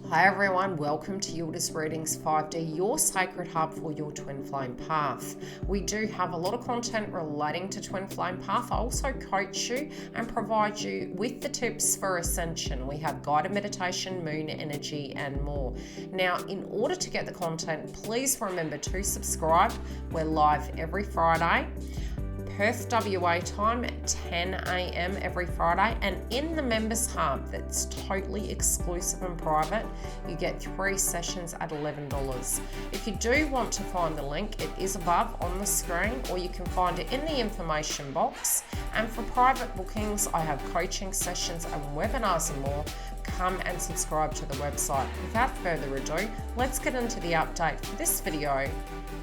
Hi everyone, welcome to YILDIZ Readings 5D, your sacred hub for your twin flame path. We do have a lot of content relating to twin flame path. I also coach you and provide you with the tips for ascension. We have guided meditation, moon energy and more. Now, in order to get the content, please remember to subscribe. We're live every Friday. Perth WA time at 10 a.m. every Friday, and in the members hub that's totally exclusive and private, you get 3 sessions at $11. If you do want to find the link, it is above on the screen, or you can find it in the information box. And for private bookings, I have coaching sessions and webinars and more. Come and subscribe to the website. Without further ado, let's get into the update for this video.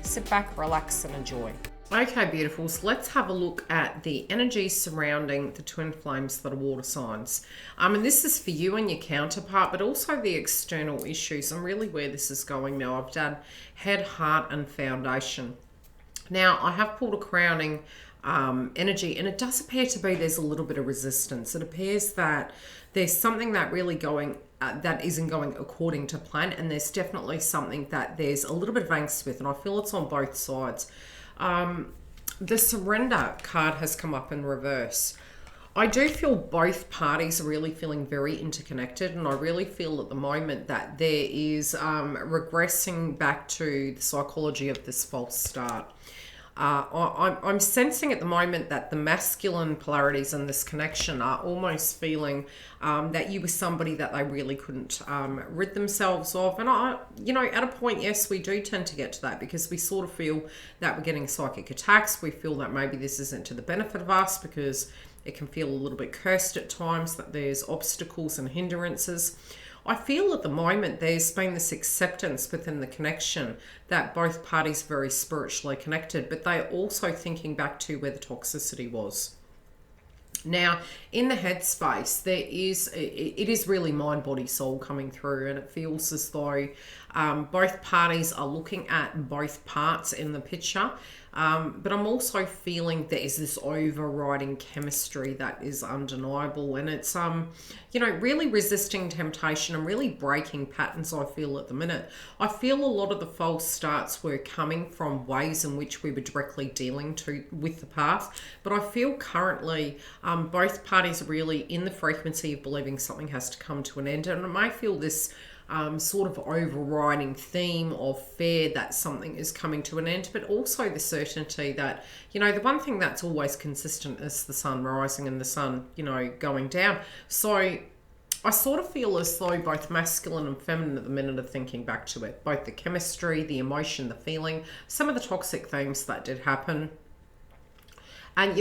Sit back, relax and enjoy. Okay, beautifuls, let's have a look at the energy surrounding the twin flames that are water signs. And this is for you and your counterpart, but also the external issues and really where this is going now. I've done head, heart, and foundation. Now, I have pulled a crowning energy, and it does appear to be there's a little bit of resistance. It appears that there's something that really going that isn't going according to plan, and there's definitely something that there's a little bit of angst with, and I feel it's on both sides. The surrender card has come up in reverse. I do feel both parties are really feeling very interconnected, and I really feel at the moment that there is regressing back to the psychology of this false start. I'm sensing at the moment that the masculine polarities in this connection are almost feeling that you were somebody that they really couldn't rid themselves of. And at a point, yes, we do tend to get to that because we sort of feel that we're getting psychic attacks. We feel that maybe this isn't to the benefit of us because it can feel a little bit cursed at times, that there's obstacles and hindrances. I feel at the moment there's been this acceptance within the connection that both parties are very spiritually connected, but they're also thinking back to where the toxicity was. Now, in the headspace, it is really mind, body, soul coming through, and it feels as though both parties are looking at both parts in the picture. But I'm also feeling there is this overriding chemistry that is undeniable, and it's really resisting temptation and really breaking patterns. I feel at the minute, I feel a lot of the false starts were coming from ways in which we were directly dealing with the path, but I feel currently both parties are really in the frequency of believing something has to come to an end, and I may feel this sort of overriding theme of fear that something is coming to an end, but also the certainty that, the one thing that's always consistent is the sun rising and the sun, going down. So I sort of feel as though both masculine and feminine at the minute are thinking back to it, both the chemistry, the emotion, the feeling, some of the toxic themes that did happen. And,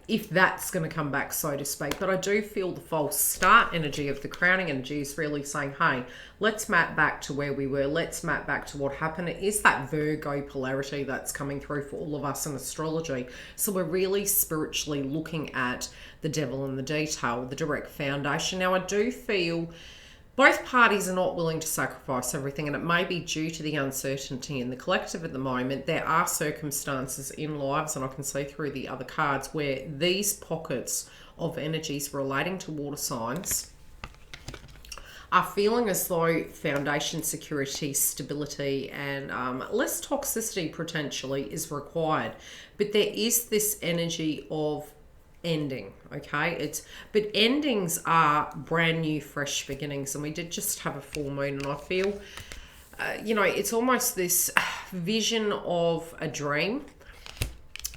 if that's going to come back, so to speak. But I do feel the false start energy of the crowning energy is really saying, hey, let's map back to where we were. Let's map back to what happened. It is that Virgo polarity that's coming through for all of us in astrology. So we're really spiritually looking at the devil in the detail, the direct foundation. Now, I do feel both parties are not willing to sacrifice everything, and it may be due to the uncertainty in the collective at the moment. There are circumstances in lives, and I can see through the other cards, where these pockets of energies relating to water signs are feeling as though foundation, security, stability, and less toxicity potentially is required. But there is this energy of ending, okay? But endings are brand new, fresh beginnings, and we did just have a full moon, and I feel it's almost this vision of a dream,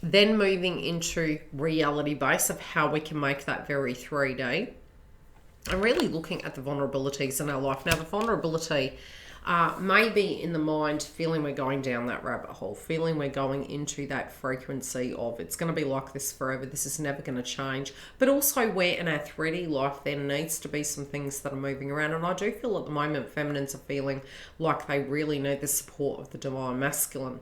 then moving into reality base of how we can make that very 3D, and really looking at the vulnerabilities in our life. Now, the vulnerability may be in the mind, feeling we're going down that rabbit hole, feeling we're going into that frequency of it's going to be like this forever, this is never going to change, but also where in our 3D life there needs to be some things that are moving around. And I do feel at the moment feminines are feeling like they really need the support of the divine masculine.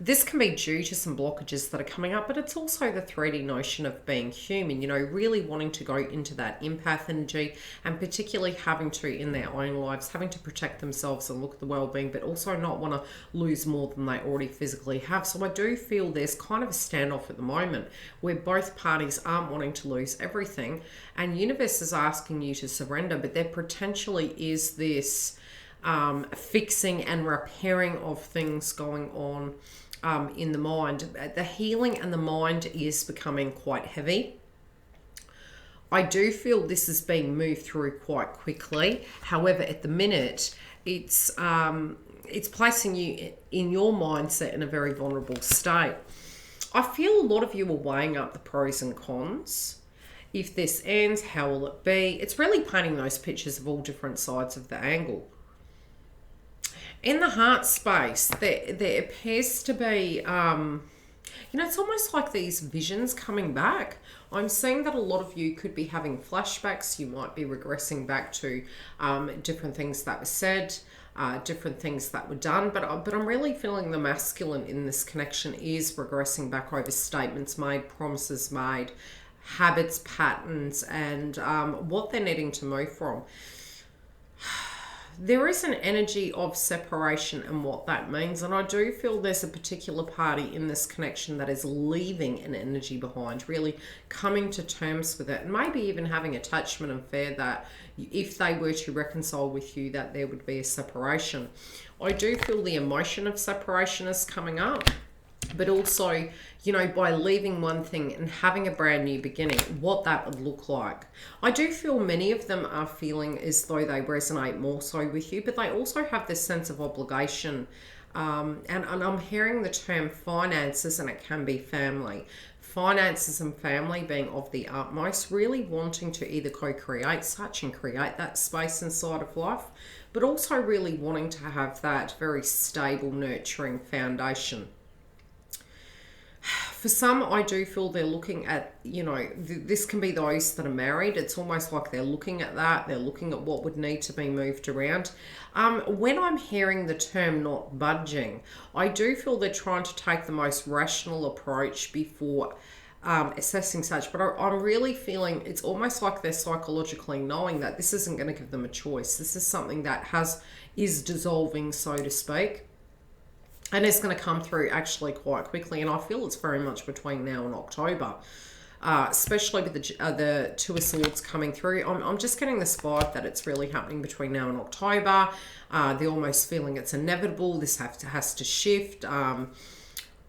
This can be due to some blockages that are coming up, but it's also the 3D notion of being human, you know, really wanting to go into that empath energy, and particularly having to, in their own lives, having to protect themselves and look at the well-being, but also not want to lose more than they already physically have. So I do feel there's kind of a standoff at the moment where both parties aren't wanting to lose everything, and universe is asking you to surrender, but there potentially is this fixing and repairing of things going on in the mind. The healing and the mind is becoming quite heavy. I do feel this is being moved through quite quickly. However, at the minute, it's placing you in your mindset in a very vulnerable state. I feel a lot of you are weighing up the pros and cons. If this ends, how will it be? It's really painting those pictures of all different sides of the angle. In the heart space, there appears to be, you know, it's almost like these visions coming back. I'm seeing that a lot of you could be having flashbacks. You might be regressing back to different things that were said, different things that were done. But I'm really feeling the masculine in this connection is regressing back over statements made, promises made, habits, patterns, and what they're needing to move from. There is an energy of separation and what that means, and I do feel there's a particular party in this connection that is leaving an energy behind, really coming to terms with it, and maybe even having attachment and fear that if they were to reconcile with you, that there would be a separation. I do feel the emotion of separation is coming up, but also, you know, by leaving one thing and having a brand new beginning, what that would look like. I do feel many of them are feeling as though they resonate more so with you, but they also have this sense of obligation. And I'm hearing the term finances, and it can be family. Finances and family being of the utmost, really wanting to either co-create such and create that space inside of life, but also really wanting to have that very stable, nurturing foundation. For some, I do feel they're looking at, you know, this can be those that are married. It's almost like they're looking at that. They're looking at what would need to be moved around. When I'm hearing the term not budging, I do feel they're trying to take the most rational approach before assessing such. But I'm really feeling it's almost like they're psychologically knowing that this isn't going to give them a choice. This is something that is dissolving, so to speak. And it's going to come through actually quite quickly. And I feel it's very much between now and October, especially with the Two of Swords coming through. I'm just getting this vibe that it's really happening between now and October. They're almost feeling it's inevitable. This has to shift.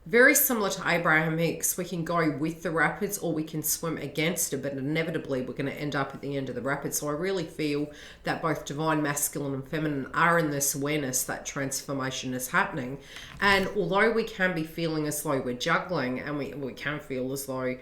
Very similar to Abraham Hicks, we can go with the rapids or we can swim against it, but inevitably we're going to end up at the end of the rapids. So I really feel that both divine masculine and feminine are in this awareness that transformation is happening. And although we can be feeling as though we're juggling, and we can feel as though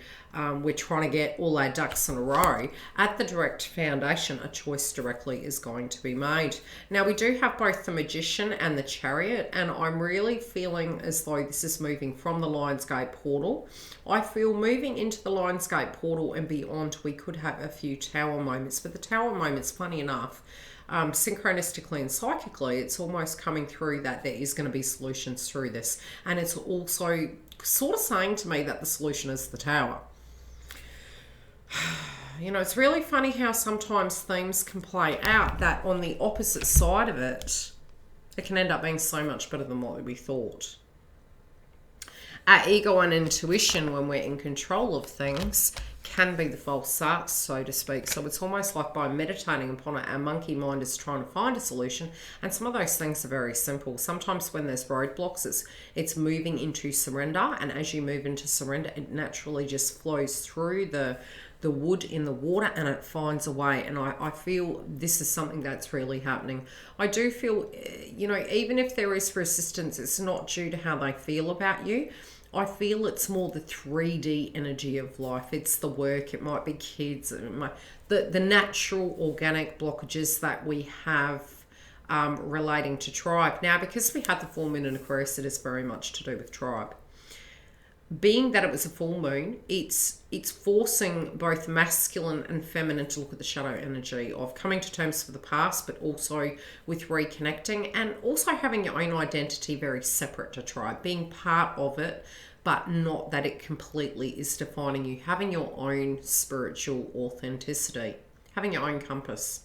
we're trying to get all our ducks in a row, at the direct foundation, a choice directly is going to be made. Now, we do have both the Magician and the Chariot, and I'm really feeling as though this is moving from the Lionsgate portal. I feel moving into the Lionsgate portal and beyond, we could have a few Tower moments, but the Tower moments, funny enough, synchronistically and psychically, it's almost coming through that there is going to be solutions through this, and it's also sort of saying to me that the solution is the Tower. You know, it's really funny how sometimes themes can play out that on the opposite side of it, it can end up being so much better than what we thought. Our ego and intuition, when we're in control of things, can be the false starts, so to speak. So it's almost like by meditating upon it, our monkey mind is trying to find a solution. And some of those things are very simple. Sometimes when there's roadblocks, it's moving into surrender. And as you move into surrender, it naturally just flows through the wood in the water and it finds a way. And I feel this is something that's really happening. I do feel, you know, even if there is resistance, it's not due to how they feel about you. I feel it's more the 3D energy of life. It's the work, it might be kids, the natural organic blockages that we have relating to tribe. Now, because we had the full moon in Aquarius, it is very much to do with tribe. being that it was a full moon, it's forcing both masculine and feminine to look at the shadow energy of coming to terms with the past, but also with reconnecting, and also having your own identity very separate to tribe, being part of it, but not that it completely is defining you, having your own spiritual authenticity, having your own compass.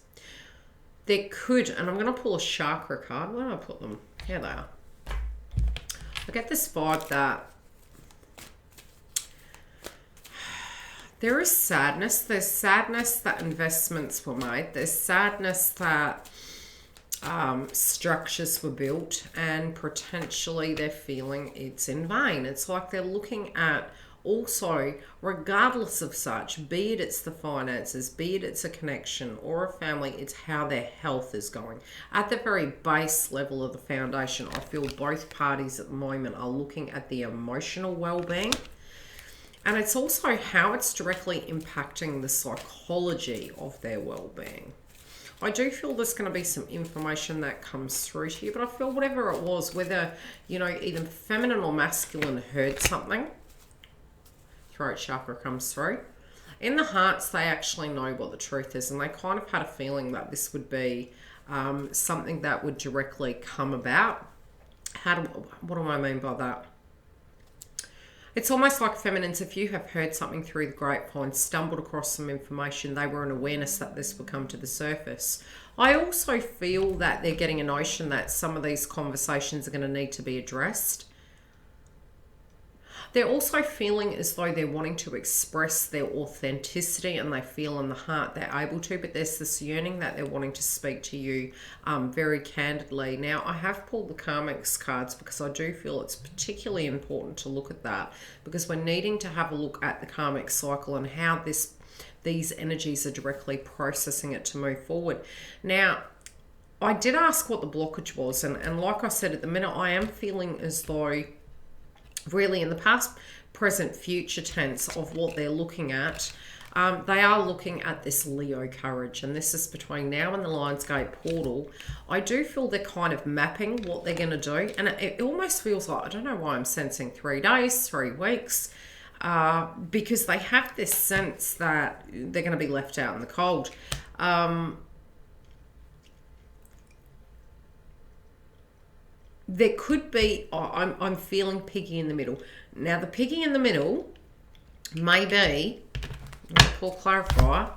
There could, and I'm going to pull a chakra card. Where do I put them? Here they are. I get this vibe that there is sadness. There's sadness that investments were made. There's sadness that structures were built, and potentially they're feeling it's in vain. It's like they're looking at also, regardless of such, be it it's the finances, be it it's a connection or a family, it's how their health is going. At the very base level of the foundation, I feel both parties at the moment are looking at the emotional well-being. And it's also how it's directly impacting the psychology of their well-being. I do feel there's going to be some information that comes through to you, but I feel whatever it was, whether, you know, either feminine or masculine heard something, throat chakra comes through. In the hearts, they actually know what the truth is, and they kind of had a feeling that this would be something that would directly come about. What do I mean by that? It's almost like feminines, if you have heard something through the grapevine, stumbled across some information, they were in awareness that this would come to the surface. I also feel that they're getting a notion that some of these conversations are going to need to be addressed. They're also feeling as though they're wanting to express their authenticity, and they feel in the heart they're able to, but there's this yearning that they're wanting to speak to you very candidly. Now, I have pulled the karmics cards because I do feel it's particularly important to look at that, because we're needing to have a look at the karmic cycle and how these energies are directly processing it to move forward. Now, I did ask what the blockage was, and like I said, at the minute I am feeling as though really in the past, present, future tense of what they're looking at, they are looking at this Leo courage, and this is between now and the Lionsgate portal. I do feel they're kind of mapping what they're going to do, and it almost feels like, I don't know why I'm sensing 3 days, 3 weeks, because they have this sense that they're going to be left out in the cold. There could be, I'm feeling piggy in the middle. Now, the piggy in the middle may be, pull clarifier,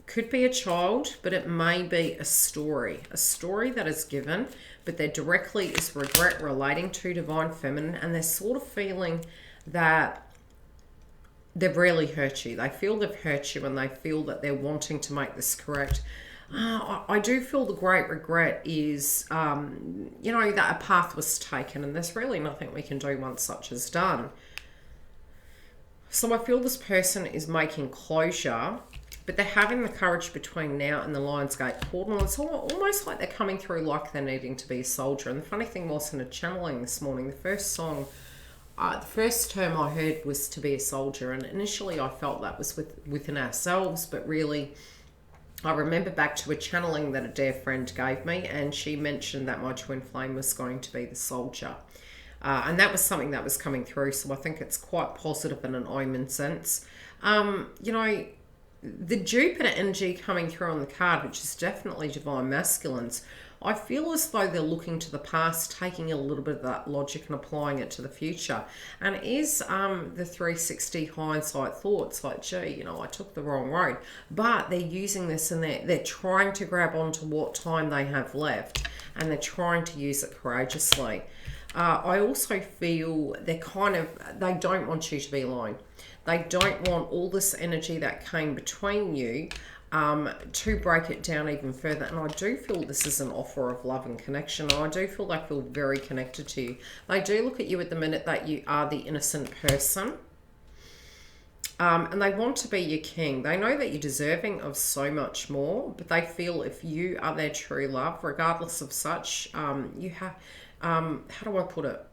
could be a child, but it may be a story that is given, but there directly is regret relating to divine feminine, and they're sort of feeling that they've really hurt you. They feel they've hurt you, and they feel that they're wanting to make this correct. I do feel the great regret is, you know, that a path was taken, and there's really nothing we can do once such is done. So I feel this person is making closure, but they're having the courage between now and the Lionsgate portal. It's almost like they're coming through like they're needing to be a soldier. And the funny thing was, in a channeling this morning, the first term I heard was to be a soldier, and initially I felt that was within ourselves, but really I remember back to a channeling that a dear friend gave me, and she mentioned that my twin flame was going to be the soldier. And that was something that was coming through, so I think it's quite positive in an omen sense. You know, the Jupiter energy coming through on the card, which is definitely divine masculines, I feel as though they're looking to the past, taking a little bit of that logic and applying it to the future. And it is the 360 hindsight thoughts, like, gee, you know, I took the wrong road. But they're using this, and they're trying to grab onto what time they have left, and they're trying to use it courageously. I also feel they don't want you to be alone. They don't want all this energy that came between you to break it down even further. And I do feel this is an offer of love and connection. And I do feel they feel very connected to you. They do look at you at the minute that you are the innocent person. And they want to be your king. They know that you're deserving of so much more, but they feel if you are their true love, regardless of such, you have, how do I put it?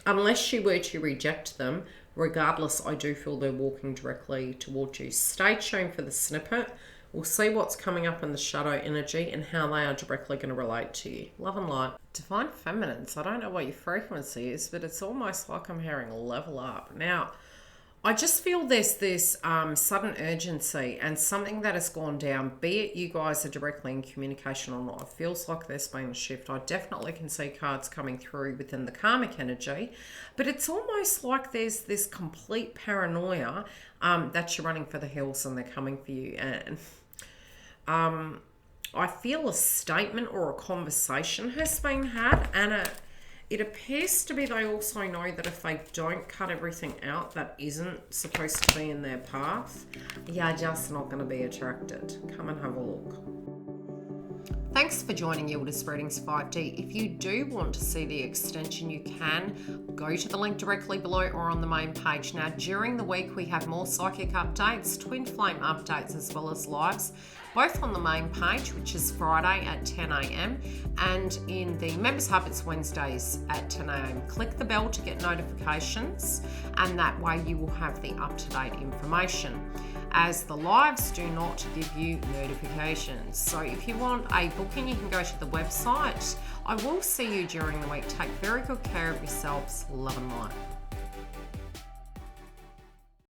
Unless you were to reject them, regardless, I do feel they're walking directly towards you. Stay tuned for the snippet. We'll see what's coming up in the shadow energy and how they are directly going to relate to you. Love and light. Divine Feminines, I don't know what your frequency is, but it's almost like I'm hearing level up. Now, I just feel there's this sudden urgency and something that has gone down, be it you guys are directly in communication or not. It feels like there's been a shift. I definitely can see cards coming through within the karmic energy, but it's almost like there's this complete paranoia that you're running for the hills and they're coming for you. And I feel a statement or a conversation has been had, and it appears to be they also know that if they don't cut everything out that isn't supposed to be in their path, you're just not going to be attracted. Come and have a look. Thanks for joining YILDIZ Readings 5D. If you do want to see the extension, you can go to the link directly below or on the main page. Now, during the week, we have more psychic updates, twin flame updates, as well as lives, both on the main page, which is Friday at 10 a.m. and in the Members Hub, it's Wednesdays at 10 a.m. Click the bell to get notifications, and that way you will have the up-to-date information, as the lives do not give you notifications. So if you want a booking, you can go to the website. I will see you during the week. Take very good care of yourselves. Love and light.